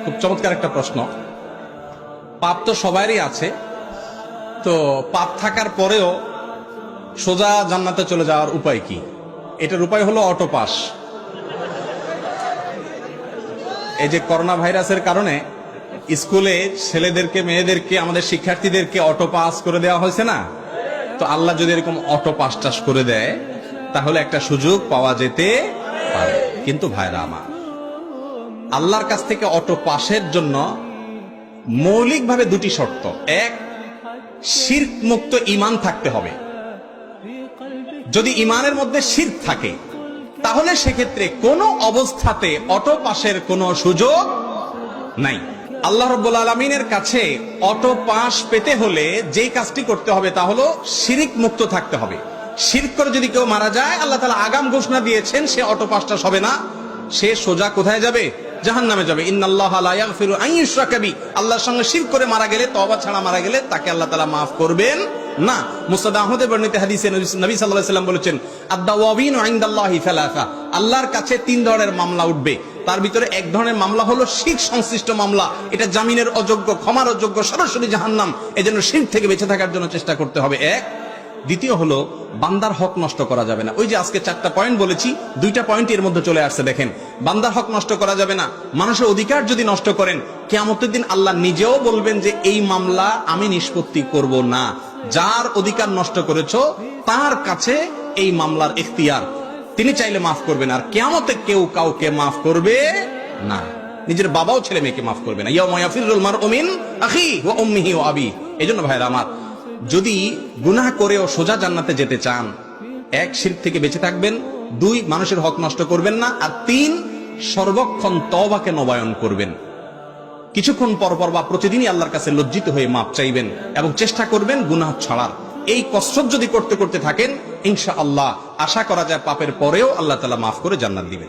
খুব চমৎকার একটা প্রশ্ন। পাপ তো সবারই আছে, তো পাপ থাকার পরেও সোজা জান্নাতে চলে যাওয়ার উপায় কি? এটার উপায় হলো অটো পাস। এই যে করোনা ভাইরাসের কারণে স্কুলে ছেলেদেরকে, মেয়েদেরকে, আমাদের শিক্ষার্থীদেরকে অটো পাস করে দেওয়া হয়েছে না? তো আল্লাহ যদি এরকম অটো পাস টাস করে দেয় তাহলে একটা সুযোগ পাওয়া যেতে পারে। কিন্তু ভাইরা আমার, আল্লাহর কাছ থেকে অটো পাসের জন্য মৌলিকভাবে দুটি শর্ত। এক, শিরক মুক্ত ঈমান থাকতে হবে। যদি ঈমানের মধ্যে শিরক থাকে তাহলে সেক্ষেত্রে কোনো অবস্থাতে অটো পাসের কোনো সুযোগ নাই। আল্লাহ রাব্বুল আলামিনের কাছে অটো পাস পেতে হলে যেই কাজটি করতে হবে তা হলো শিরক মুক্ত থাকতে হবে। শিরক করে যদি কেউ মারা যায়, আল্লাহ তাআলা আগাম ঘোষণা দিয়েছেন সে অটো পাসটা হবে না, সে সোজা কোথায় যাবে? জাহান্নামে যাবে। ইন্নাল্লাহা লা ইয়াগফিরু আন ইউশরাকা বিহি, আল্লাহর সঙ্গে শিরক করে মারা গেলে, তওবা ছাড়া মারা গেলে তাকে আল্লাহ তাআলা maaf করবেন না। মুসনাদ আহমদে বর্ণিত হাদিসে নবী সাল্লাল্লাহু আলাইহি ওয়াসাল্লাম বলেছেন, আদ-দাওয়াবিনু ইনদাল্লাহি সালাসা, আল্লাহর কাছে তিন ধরনের মামলা উঠবে। তার ভিতরে এক ধরনের মামলা হলো শিরক সংশ্লিষ্ট মামলা। এটা জামিনের অযোগ্য, ক্ষমার অযোগ্য, সরাসরি জাহান্নাম। এজন্য শিরক থেকে বেঁচে থাকার জন্য চেষ্টা করতে হবে। এক। দ্বিতীয় হলো বান্দার হক নষ্ট করা যাবে না। ওই যে আজকে 4টা পয়েন্ট বলেছি, 2টা পয়েন্ট এর মধ্যে চলে আসছে। দেখেন, বান্দার হক নষ্ট করা যাবে না। মানুষের অধিকার যদি নষ্ট করেন, কিয়ামতের দিন আল্লাহ নিজেও বলবেন যে এই মামলা আমি নিষ্পত্তি করব না। যার অধিকার নষ্ট করেছো তার কাছে এই মামলার ইখতিয়ার, তিনি চাইলে মাফ করবেন। আর কিয়ামতে কেউ কাউকে মাফ করবে না। নিজের বাবাও ছেলে মেয়েকে মাফ করবে না। ইয়াউমা ইয়াফিরুল মারউ মিন আখি ওয়া উম্মিহি ওয়া আবি। এজন্য ভাইরা আমার, যদি গুনাহ করেও সোজা জান্নাতে যেতে চান, এক, শিরক থেকে বেঁচে থাকবেন, 2, মানুষের হক নষ্ট করবেন না, আর 3, সর্বক্ষণ তওবাকে নবায়ন করবেন। কিছুক্ষণ পর পর বা প্রতিদিনই আল্লাহর কাছে লজ্জিত হয়ে মাপ চাইবেন এবং চেষ্টা করবেন গুনাহ ছাড়ার। এই কসরত যদি করতে করতে থাকেন, ইনশাআল্লাহ আশা করা যায় পাপের পরেও আল্লাহ তাআলা মাফ করে জান্নাত দিবেন।